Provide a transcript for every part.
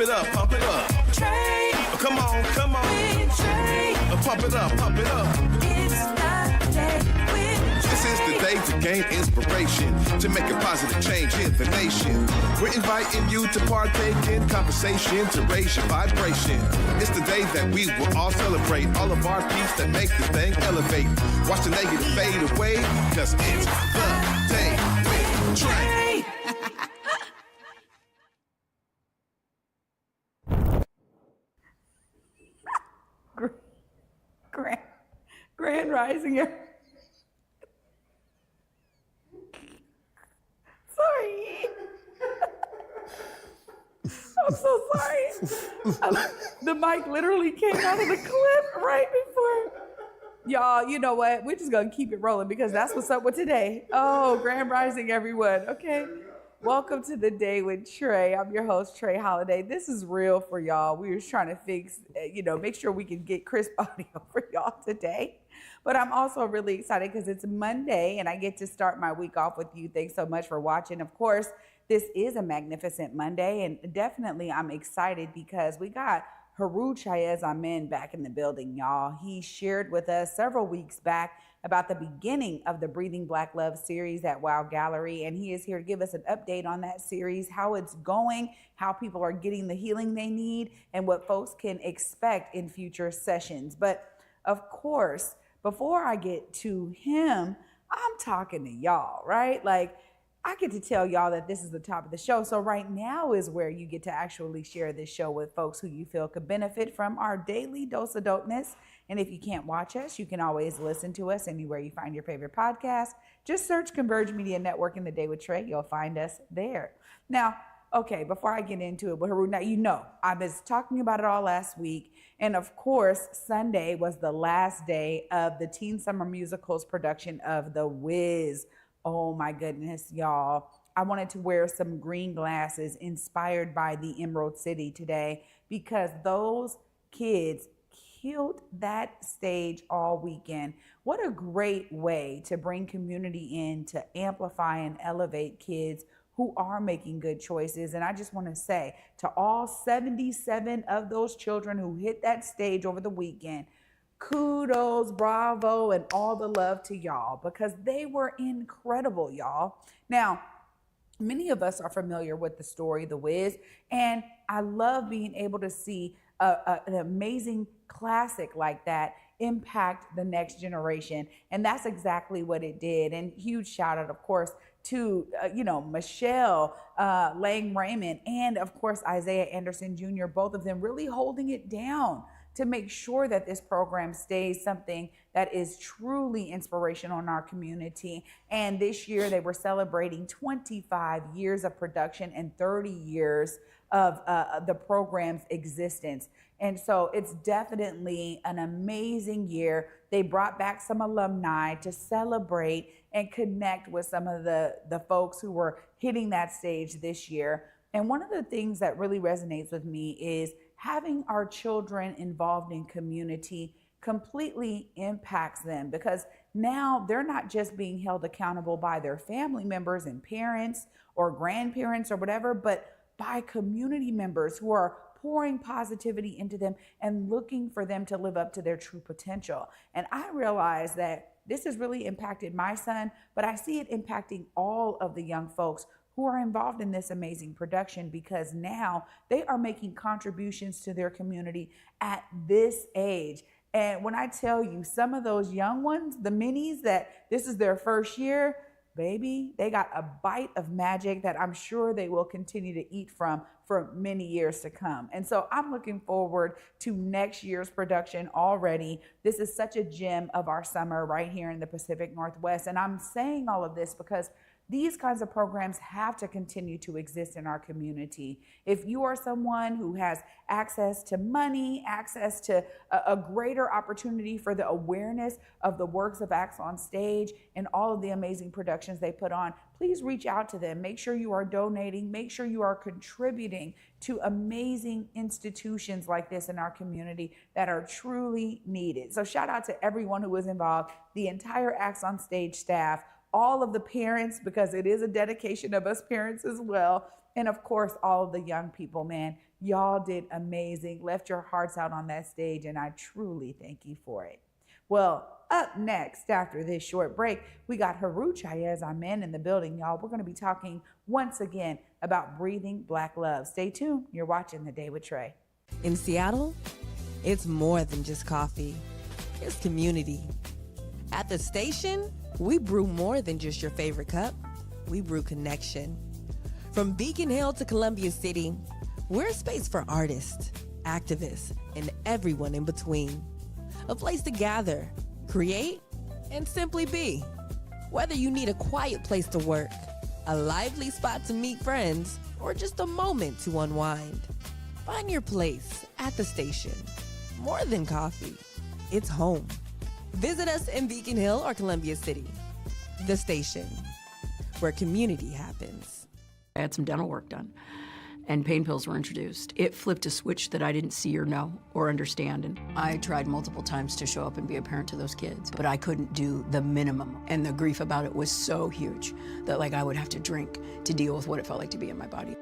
it up, pump it up. Trae. Come on, come on. With Trae. Pump it up, pump it up. It's the day with Trae. This is the day to gain inspiration, to make a positive change in the nation. We're inviting you to partake in conversation, to raise your vibration. It's the day that we will all celebrate all of our peace that make this thing elevate. Watch the negative fade away, cause it's the day with Trae. Grand Rising. Sorry. I'm so sorry. The mic literally came out of the clip right before. Y'all, you know what? We're just going to keep it rolling because that's what's up with today. Oh, Grand Rising, everyone. Okay. Welcome to the day with Trae. I'm your host, Trae Holiday. This is real for y'all. We were trying to fix, make sure we can get crisp audio for y'all today. But I'm also really excited because it's Monday and I get to start my week off with you. Thanks so much for watching. Of course, this is a magnificent Monday, and definitely I'm excited because we got Heru TchaasAmen back in the building, y'all. He shared with us several weeks back about the beginning of the Breathing Black Love series at Wow Gallery, and he is here to give us an update on that series, how it's going, how people are getting the healing they need, and what folks can expect in future sessions. But of course, before I get to him, I'm talking to y'all, right? Like, I get to tell y'all that this is the top of the show. So right now is where you get to actually share this show with folks who you feel could benefit from our daily dose of dopeness. And if you can't watch us, you can always listen to us anywhere you find your favorite podcast. Just search Converge Media Network in the Day with Trae. You'll find us there. Now, okay, before I get into it, but Heru, now I was talking about it all last week. And of course, Sunday was the last day of the Teen Summer Musicals production of The Wiz. Oh my goodness, y'all. I wanted to wear some green glasses inspired by the Emerald City today because those kids killed that stage all weekend. What a great way to bring community in, to amplify and elevate kids who are making good choices. And I just want to say to all 77 of those children who hit that stage over the weekend, kudos, bravo, and all the love to y'all because they were incredible, y'all. Now, many of us are familiar with the story, The Wiz, and I love being able to see an amazing classic like that impact the next generation. And that's exactly what it did. And huge shout out, of course, to, Michelle Lang Raymond and, of course, Isaiah Anderson Jr., both of them really holding it down to make sure that this program stays something that is truly inspirational in our community. And this year they were celebrating 25 years of production and 30 years of the program's existence. And so it's definitely an amazing year. They brought back some alumni to celebrate and connect with some of the folks who were hitting that stage this year. And one of the things that really resonates with me is having our children involved in community completely impacts them because now they're not just being held accountable by their family members and parents or grandparents or whatever, but by community members who are pouring positivity into them and looking for them to live up to their true potential. And I realize that this has really impacted my son, but I see it impacting all of the young folks who are involved in this amazing production because now they are making contributions to their community at this age. And when I tell you some of those young ones, the minis that this is their first year, baby, they got a bite of magic that I'm sure they will continue to eat from for many years to come. And so I'm looking forward to next year's production already. This is such a gem of our summer right here in the Pacific Northwest. And I'm saying all of this because these kinds of programs have to continue to exist in our community. If you are someone who has access to money, access to a greater opportunity for the awareness of the works of Acts on Stage and all of the amazing productions they put on, please reach out to them. Make sure you are donating. Make sure you are contributing to amazing institutions like this in our community that are truly needed. So shout out to everyone who was involved, the entire Acts on Stage staff, all of the parents, because it is a dedication of us parents as well. And of course, all of the young people, man, Y'all did amazing, left your hearts out on that stage, and I truly thank you for it. Well, up next, after this short break, we got Heru TchaasAmen in the building, y'all. We're going to be talking once again about breathing Black love. Stay tuned. You're watching The Day with Trae. In Seattle, it's more than just coffee. It's community. At the station, we brew more than just your favorite cup. We brew connection. From Beacon Hill to Columbia City, we're a space for artists, activists, and everyone in between. A place to gather, create, and simply be. Whether you need a quiet place to work, a lively spot to meet friends, or just a moment to unwind, find your place at the station. More than coffee, it's home. Visit us in Beacon Hill or Columbia City. The station, where community happens. I had some dental work done, and pain pills were introduced. It flipped a switch that I didn't see or know or understand, and I tried multiple times to show up and be a parent to those kids, but I couldn't do the minimum, and the grief about it was so huge that I would have to drink to deal with what it felt like to be in my body.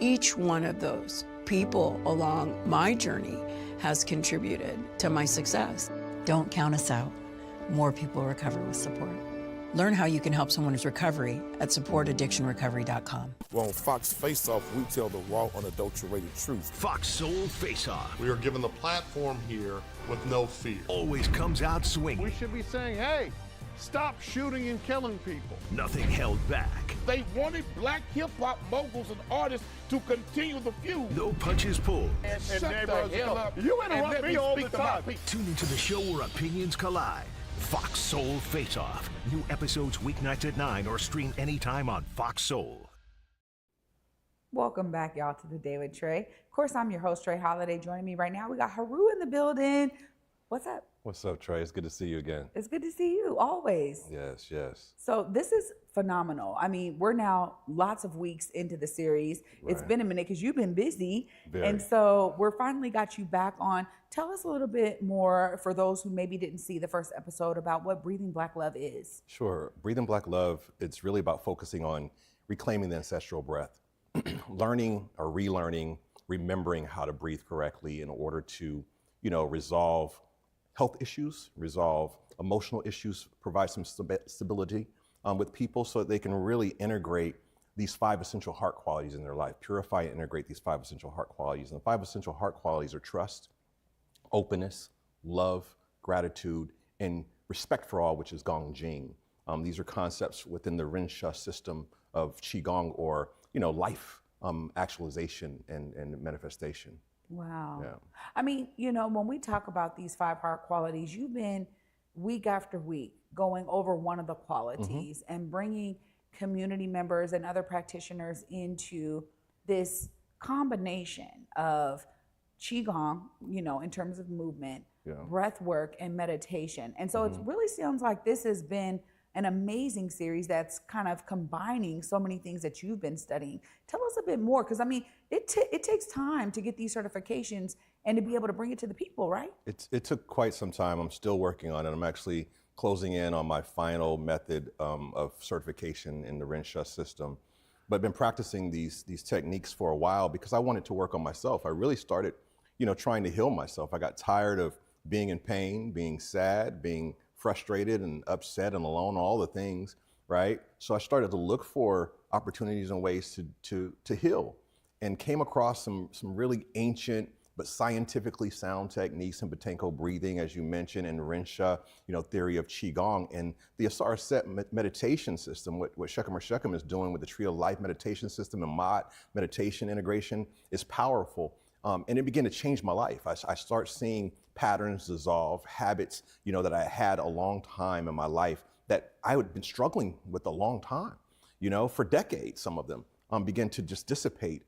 Each one of those people along my journey has contributed to my success. Don't count us out. More people recover with support. Learn how you can help someone's recovery at supportaddictionrecovery.com. Well, on Fox Face Off, we tell the raw, unadulterated truth. Fox Soul Face Off We are given the platform here with no fear. always comes out swinging. We should be saying, hey, stop shooting and killing people. Nothing held back. They wanted black hip-hop moguls and artists to continue the feud. No punches pulled. And you interrupt me all the time. Tune into the show where opinions collide. Fox Soul Face Off. New episodes weeknights at 9 or stream anytime on Fox Soul. Welcome back, y'all, to The Day with Trae. Of course, I'm your host, Trae Holiday. Joining me right now, we got Heru in the building. What's up? What's up, Trae? It's good to see you again. It's good to see you, always. Yes, yes. So this is phenomenal. I mean, we're now lots of weeks into the series. It's Right. been a minute because you've been busy. Very. And so we're finally got you back on. Tell us a little bit more for those who maybe didn't see the first episode about what Breathing Black Love is. Sure. Breathing Black Love, it's really about focusing on reclaiming the ancestral breath, learning or relearning, remembering how to breathe correctly in order to, resolve health issues, resolve emotional issues, provide some stability with people so that they can really integrate these 5 essential heart qualities in their life, purify and integrate these 5 essential heart qualities. And the 5 essential heart qualities are trust, openness, love, gratitude, and respect for all, which is Gong Jing. These are concepts within the Rincha system of Qigong, or life actualization and manifestation. Wow. Yeah. I mean, when we talk about these 5 heart qualities, you've been week after week going over one of the qualities and bringing community members and other practitioners into this combination of Qigong, in terms of movement, breath work, and meditation. And so it really sounds like this has been an amazing series that's kind of combining so many things that you've been studying. Tell us a bit more, because I mean, it takes time to get these certifications and to be able to bring it to the people, right? It took quite some time. I'm still working on it. I'm actually closing in on my final method of certification in the Rincha system. But I've been practicing these techniques for a while because I wanted to work on myself. I really started, trying to heal myself. I got tired of being in pain, being sad, being frustrated and upset and alone, all the things, right? So I started to look for opportunities and ways to heal, and came across some really ancient but scientifically sound techniques in Buteyko breathing, as you mentioned, and Rincha, theory of Qigong, and the Asar Set meditation system. What Shekhem is doing with the Tree of Life meditation system and Mott meditation integration is powerful. And it began to change my life. I start seeing patterns dissolve, habits, that I had a long time in my life that I had been struggling with a long time, for decades. Some of them began to just dissipate,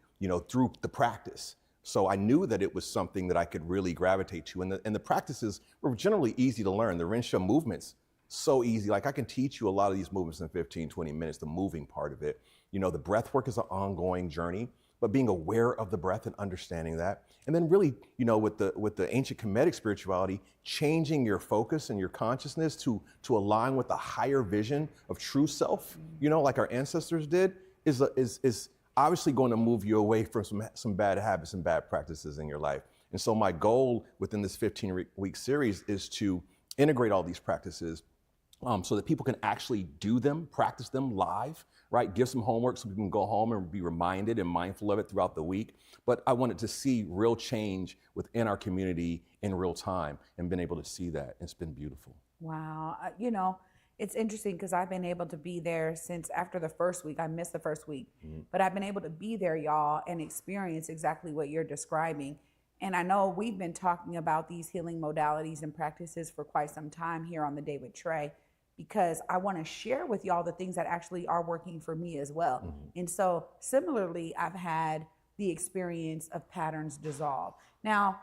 through the practice. So I knew that it was something that I could really gravitate to. And the practices were generally easy to learn. The Rincha movements, so easy. Like, I can teach you a lot of these movements in 15, 20 minutes, the moving part of it. The breath work is an ongoing journey, but being aware of the breath and understanding that. And then really, with the ancient Kemetic spirituality, changing your focus and your consciousness to align with the higher vision of true self, like our ancestors did, is obviously going to move you away from some bad habits and bad practices in your life. And so my goal within this 15-week series is to integrate all these practices so that people can actually do them, practice them live, right? Give some homework so people can go home and be reminded and mindful of it throughout the week. But I wanted to see real change within our community in real time and been able to see that. It's been beautiful. Wow. You know, it's interesting because I've been able to be there since after the first week. I missed the first week, but I've been able to be there, y'all, and experience exactly what you're describing. And I know we've been talking about these healing modalities and practices for quite some time here on The Day with Trae, because I want to share with y'all the things that actually are working for me as well. And so similarly, I've had the experience of patterns dissolve. Now,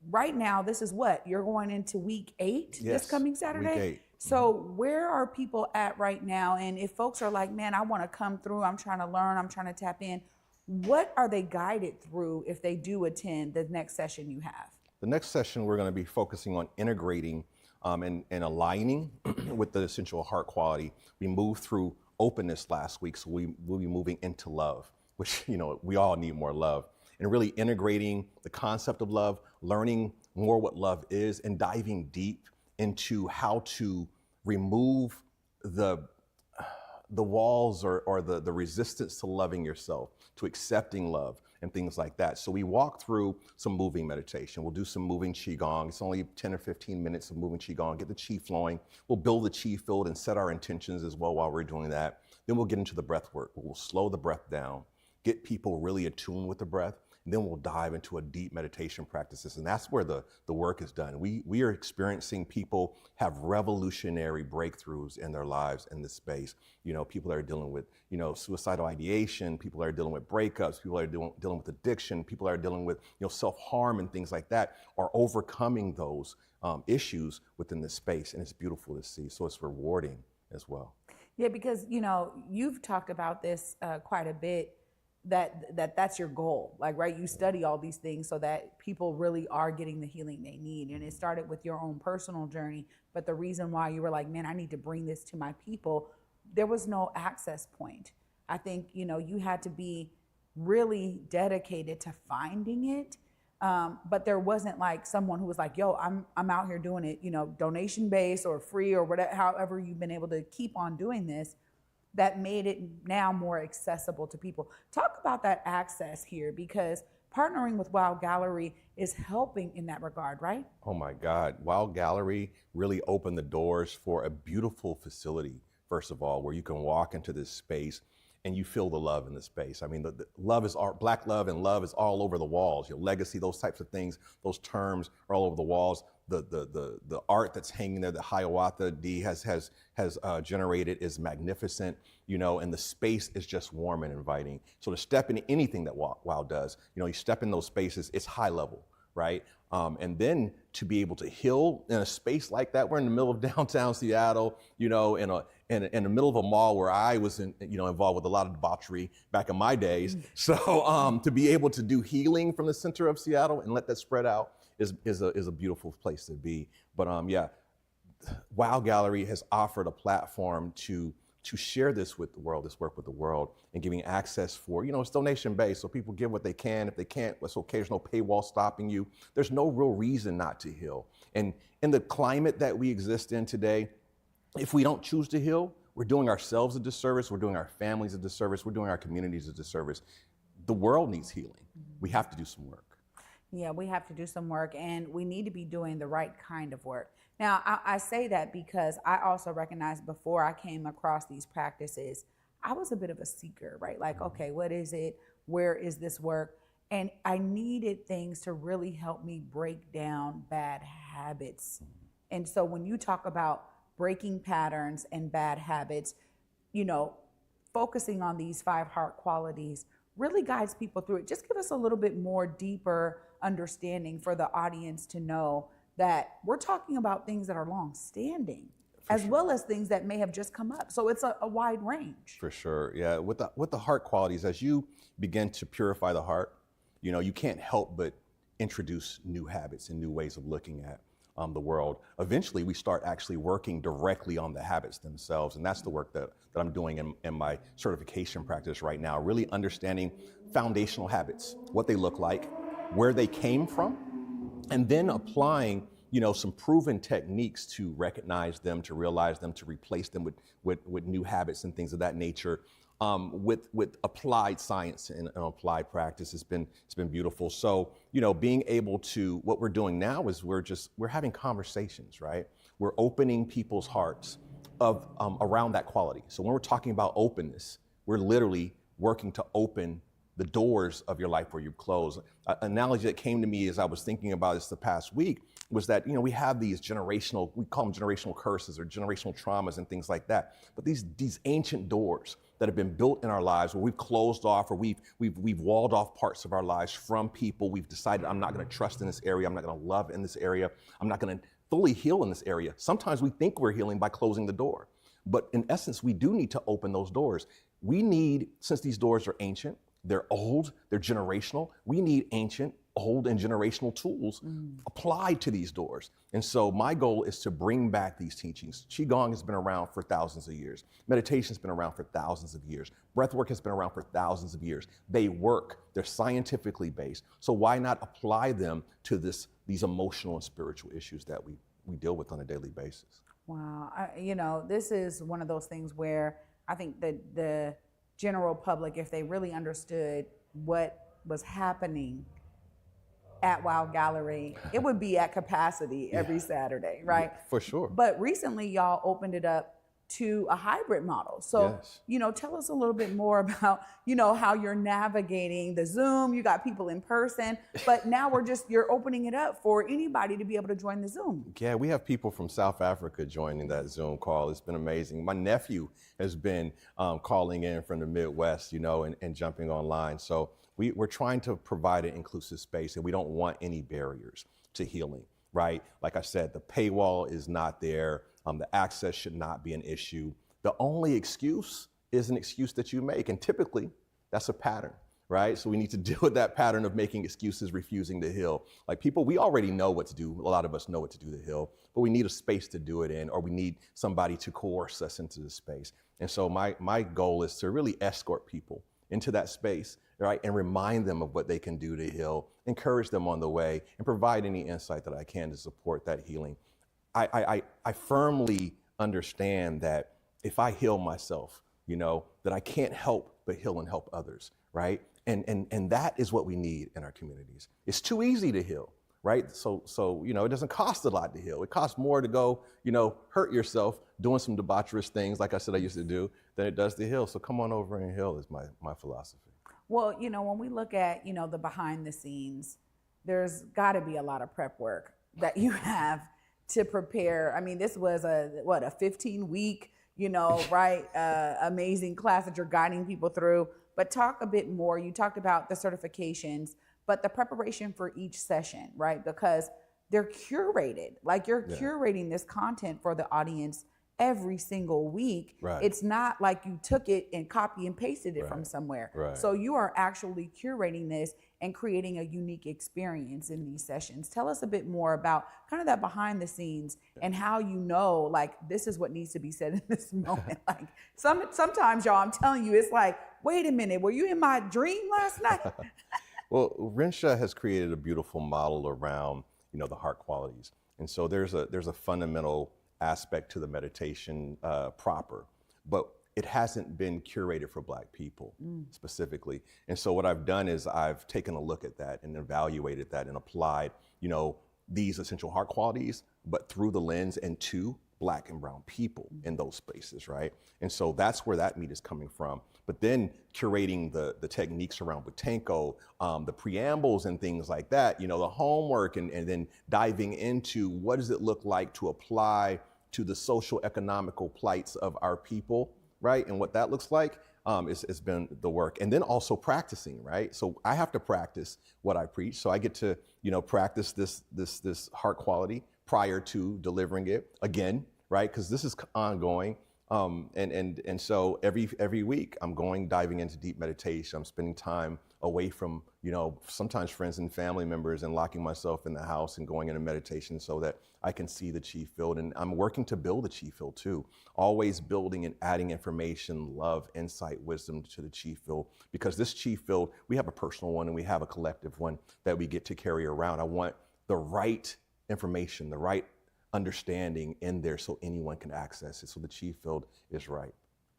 right now, this is what? You're going into week 8 this coming Saturday? Week 8. So where are people at right now? And if folks are like, man, I want to come through, I'm trying to learn, I'm trying to tap in, what are they guided through if they do attend the next session you have? The next session, we're going to be focusing on integrating and aligning with the essential heart quality. We moved through openness last week, so we'll be moving into love, which, you know, we all need more love. And really integrating the concept of love, learning more what love is, and diving deep into how to remove the walls or the resistance to loving yourself, to accepting love and things like that. So we walk through some moving meditation. We'll do some moving Qigong. It's only 10 or 15 minutes of moving Qigong, get the Qi flowing. We'll build the Qi field and set our intentions as well while we're doing that. Then we'll get into the breath work. We'll slow the breath down, get people really attuned with the breath. And then we'll dive into a deep meditation practices. And that's where the work is done. We are experiencing people have revolutionary breakthroughs in their lives in this space. You know, people that are dealing with, you know, suicidal ideation, people that are dealing with breakups, people that are dealing with addiction, people that are dealing with, you know, self-harm and things like that are overcoming those issues within this space. And it's beautiful to see. So it's rewarding as well. Yeah, because, you know, you've talked about this quite a bit, that's your goal, like, right? You study all these things so that people really are getting the healing they need. And it started with your own personal journey. But the reason why you were like, man, I need to bring this to my people, there was no access point. I think, you know, you had to be really dedicated to finding it. But there wasn't like someone who was like, yo, I'm out here doing it, you know, donation based or free or whatever, however you've been able to keep on doing this, that made it now more accessible to people. Talk about that access here, because partnering with Wow Gallery is helping in that regard, right? Oh my God, Wow Gallery really opened the doors for a beautiful facility, first of all, where you can walk into this space and you feel the love in the space. I mean, the love is art, Black love and love is all over the walls. Your legacy, those types of things, those terms are all over the walls. The art that's hanging there that Hiawatha D has generated is magnificent, you know, and the space is just warm and inviting. So to step into anything that Wow does, you know, you step in those spaces, it's high level, right? And then to be able to heal in a space like that, we're in the middle of downtown Seattle, you know, in the middle of a mall where I was involved with a lot of debauchery back in my days. So to be able to do healing from the center of Seattle and let that spread out is a beautiful place to be. But yeah, Wow Gallery has offered a platform to share this with the world, this work with the world, and giving access for, you know, it's donation based, so people give what they can. If they can't, it's okay, there's no paywall stopping you. There's no real reason not to heal. And in the climate that we exist in today, if we don't choose to heal, we're doing ourselves a disservice, we're doing our families a disservice, we're doing our communities a disservice. The world needs healing. We have to do some work. Yeah, we have to do some work, and we need to be doing the right kind of work. Now, I say that because I also recognize before I came across these practices, I was a bit of a seeker, right? Like, okay, what is it? Where is this work? And I needed things to really help me break down bad habits. And so when you talk about breaking patterns and bad habits, you know, focusing on these 5 heart qualities really guides people through it. Just give us a little bit more deeper understanding for the audience to know that we're talking about things that are long-standing, as well as things that may have just come up. So it's a wide range. For sure, yeah. With the heart qualities, as you begin to purify the heart, you know, you can't help but introduce new habits and new ways of looking at the world. Eventually, we start actually working directly on the habits themselves. And that's the work that I'm doing in my certification practice right now, really understanding foundational habits, what they look like, where they came from, and then applying some proven techniques to recognize them, to realize them, to replace them with new habits and things of that nature. With applied science and applied practice, it's been beautiful. So being able to, what we're doing now is we're having conversations, right? We're opening people's hearts of around that quality. So when we're talking about openness, we're literally working to open the doors of your life where you close. An analogy that came to me as I was thinking about this the past week was that, we have these generational, we call them generational curses or generational traumas and things like that. But these ancient doors that have been built in our lives where we've closed off or we've walled off parts of our lives from people. We've decided I'm not gonna trust in this area. I'm not gonna love in this area. I'm not gonna fully heal in this area. Sometimes we think we're healing by closing the door. But in essence, we do need to open those doors. We need, since these doors are ancient, they're old, they're generational. We need ancient, old, and generational tools applied to these doors. And so my goal is to bring back these teachings. Qigong has been around for thousands of years. Meditation's been around for thousands of years. Breathwork has been around for thousands of years. They work, they're scientifically based. So why not apply them to these emotional and spiritual issues that we deal with on a daily basis? Wow. This is one of those things where I think that the general public, if they really understood what was happening at Wow Gallery, it would be at capacity every Saturday, right? For sure. But recently, y'all opened it up to a hybrid model. So, tell us a little bit more about, how you're navigating the Zoom. You got people in person, but now you're opening it up for anybody to be able to join the Zoom. Yeah, we have people from South Africa joining that Zoom call. It's been amazing. My nephew has been calling in from the Midwest, and jumping online. So we're trying to provide an inclusive space, and we don't want any barriers to healing, right? Like I said, the paywall is not there. The access should not be an issue. The only excuse is an excuse that you make. And typically, that's a pattern, right? So we need to deal with that pattern of making excuses, refusing to heal. Like people, we already know what to do. A lot of us know what to do to heal, but we need a space to do it in, or we need somebody to coerce us into the space. And so my goal is to really escort people into that space, right? And remind them of what they can do to heal, encourage them on the way, and provide any insight that I can to support that healing. I firmly understand that if I heal myself, that I can't help but heal and help others, right? And that is what we need in our communities. It's too easy to heal, right? So it doesn't cost a lot to heal. It costs more to go, hurt yourself doing some debaucherous things, like I said I used to do, than it does to heal. So come on over and heal is my philosophy. Well, when we look at, the behind the scenes, there's got to be a lot of prep work that you have to prepare. I mean, this was a 15-week, amazing class that you're guiding people through. But talk a bit more. You talked about the certifications, but the preparation for each session, right? Because they're curated. Like you're curating this content for the audience every single week. Right. It's not like you took it and copy and pasted it from somewhere. Right. So you are actually curating this and creating a unique experience in these sessions. Tell us a bit more about kind of that behind the scenes and how like this is what needs to be said in this moment. Like sometimes, y'all, I'm telling you, it's like, wait a minute, were you in my dream last night? Well, Rensha has created a beautiful model around, the heart qualities. And so there's a fundamental aspect to the meditation proper, but it hasn't been curated for Black people specifically. And so what I've done is I've taken a look at that and evaluated that and applied, these essential heart qualities, but through the lens and to Black and brown people in those spaces, right? And so that's where that meat is coming from. But then curating the techniques around Buteyko, the preambles and things like that, the homework, and then diving into what does it look like to apply to the social economical plights of our people, right? And what that looks like has been the work. And then also practicing, right? So I have to practice what I preach. So I get to, practice this heart quality prior to delivering it again, right? Because this is ongoing. And so every week I'm diving into deep meditation. I'm spending time away from, sometimes friends and family members, and locking myself in the house and going into meditation so that I can see the chi field. And I'm working to build the chi field too, always building and adding information, love, insight, wisdom to the chi field, because this chi field, we have a personal one and we have a collective one that we get to carry around. I want the right information, the right understanding in there so anyone can access it, so the chi field is right.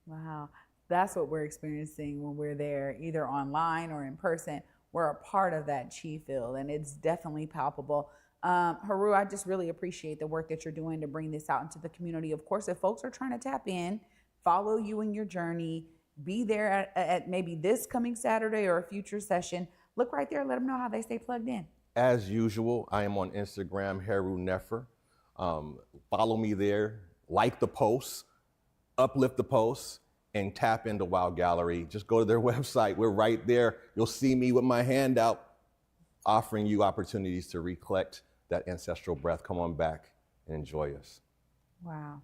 Wow. That's what we're experiencing when we're there, either online or in person. We're a part of that chi field, and it's definitely palpable. Heru, I just really appreciate the work that you're doing to bring this out into the community. Of course, if folks are trying to tap in, follow you in your journey, be there at maybe this coming Saturday or a future session, look right there, let them know how they stay plugged in. As usual, I am on Instagram, Heru Nefer. Follow me there, like the posts, uplift the posts, and tap into Wow Gallery. Just go to their website. We're right there. You'll see me with my hand out, offering you opportunities to recollect that ancestral breath. Come on back and enjoy us. Wow.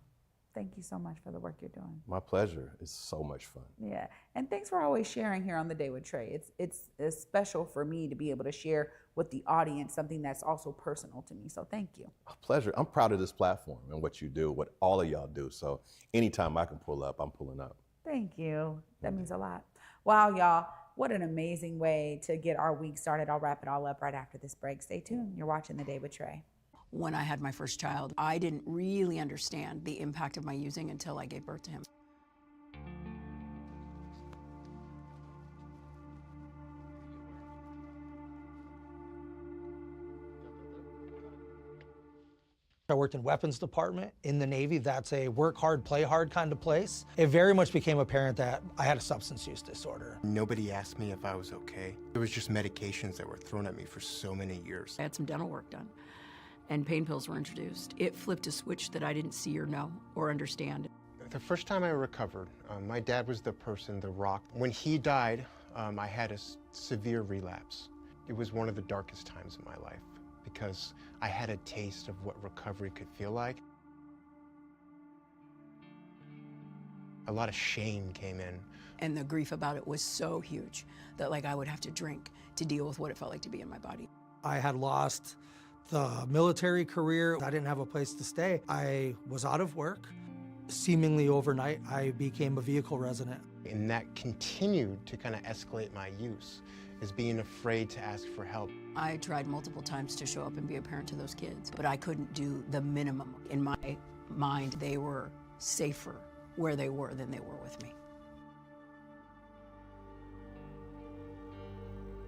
Thank you so much for the work you're doing. My pleasure. It's so much fun. Yeah. And thanks for always sharing here on The Day with Trae. It's special for me to be able to share with the audience something that's also personal to me. So thank you. A pleasure. I'm proud of this platform and what you do, what all of y'all do. So anytime I can pull up, I'm pulling up. Thank you. That means a lot. Wow, y'all. What an amazing way to get our week started. I'll wrap it all up right after this break. Stay tuned. You're watching The Day with Trae. When I had my first child, I didn't really understand the impact of my using until I gave birth to him. I worked in weapons department in the Navy. That's a work hard, play hard kind of place. It very much became apparent that I had a substance use disorder. Nobody asked me if I was okay. It was just medications that were thrown at me for so many years. I had some dental work done, and pain pills were introduced. It flipped a switch that I didn't see or know or understand. The first time I recovered, my dad was the person, the rock. When he died, I had a severe relapse. It was one of the darkest times in my life, because I had a taste of what recovery could feel like. A lot of shame came in. And the grief about it was so huge that I would have to drink to deal with what it felt like to be in my body. I had lost the military career. I didn't have a place to stay. I was out of work. Seemingly overnight, I became a vehicle resident. And that continued to kind of escalate my use, is being afraid to ask for help. I tried multiple times to show up and be a parent to those kids, but I couldn't do the minimum. In my mind, they were safer where they were than they were with me.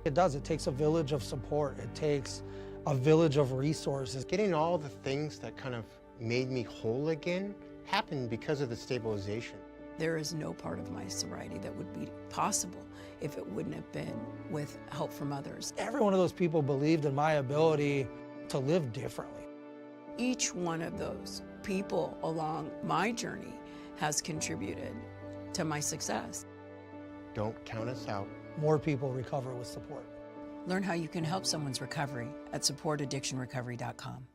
It does. It takes a village of support. It takes a village of resources. Getting all the things that kind of made me whole again happened because of the stabilization. There is no part of my sobriety that would be possible if it wouldn't have been with help from others. Every one of those people believed in my ability to live differently. Each one of those people along my journey has contributed to my success. Don't count us out. More people recover with support. Learn how you can help someone's recovery at supportaddictionrecovery.com.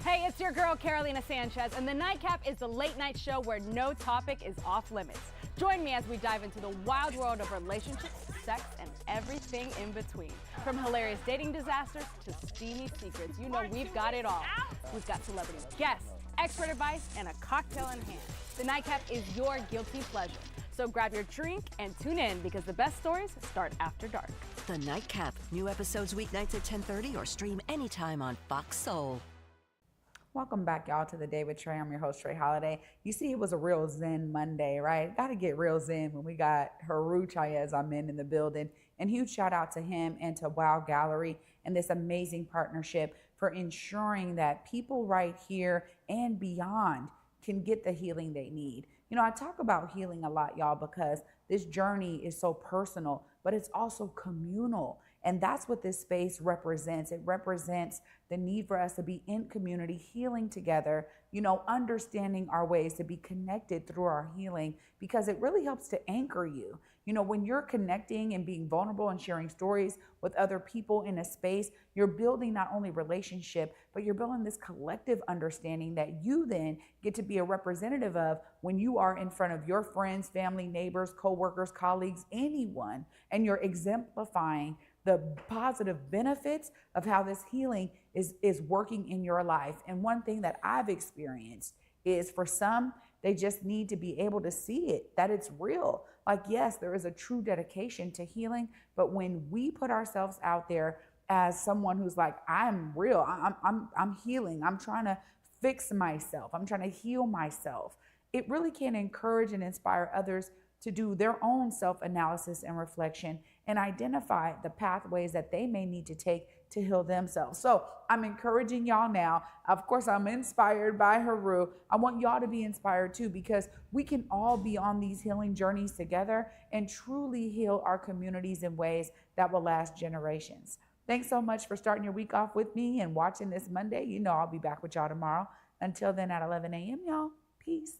Hey, it's your girl, Carolina Sanchez, and The Nightcap is the late night show where no topic is off limits. Join me as we dive into the wild world of relationships, sex, and everything in between. From hilarious dating disasters to steamy secrets, you know we've got it all. We've got celebrity guests, expert advice, and a cocktail in hand. The Nightcap is your guilty pleasure. So grab your drink and tune in, because the best stories start after dark. The Nightcap. New episodes weeknights at 10:30 or stream anytime on Fox Soul. Welcome back, y'all, to The Day with Trae. I'm your host, Trae Holiday. You see, it was a real Zen Monday, right? Got to get real Zen when we got Heru TchaasAmen in the building. And huge shout out to him and to Wow Gallery and this amazing partnership for ensuring that people right here and beyond can get the healing they need. You know, I talk about healing a lot, y'all, because this journey is so personal, but it's also communal. And that's what this space represents. It represents the need for us to be in community, healing together, you know, understanding our ways to be connected through our healing, because it really helps to anchor you. You You know, when you're connecting and being vulnerable and sharing stories with other people in a space, you're building not only relationship, but you're building this collective understanding that you then get to be a representative of when you are in front of your friends, family, neighbors, coworkers, colleagues, anyone, and you're exemplifying the positive benefits of how this healing is working in your life. And one thing that I've experienced is for some, they just need to be able to see it, that it's real. Like, yes, there is a true dedication to healing, but when we put ourselves out there as someone who's like, I'm real, I'm healing, I'm trying to fix myself, I'm trying to heal myself, it really can encourage and inspire others to do their own self-analysis and reflection and identify the pathways that they may need to take to heal themselves. So I'm encouraging y'all now. Of course, I'm inspired by Heru. I want y'all to be inspired too, because we can all be on these healing journeys together and truly heal our communities in ways that will last generations. Thanks so much for starting your week off with me and watching this Monday. You know I'll be back with y'all tomorrow. Until then, at 11 a.m., y'all. Peace.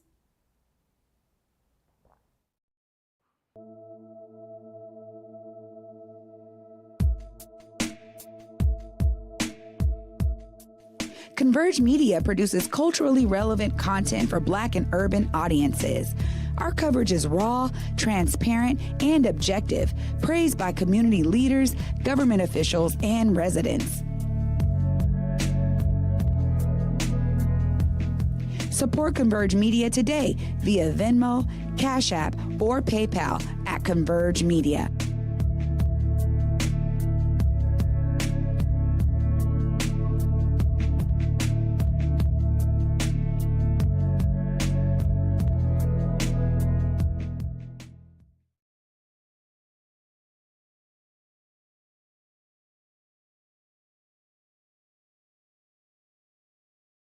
Converge Media produces culturally relevant content for Black and urban audiences. Our coverage is raw, transparent, and objective, praised by community leaders, government officials, and residents. Support Converge Media today via Venmo, Cash App, or PayPal at Converge Media.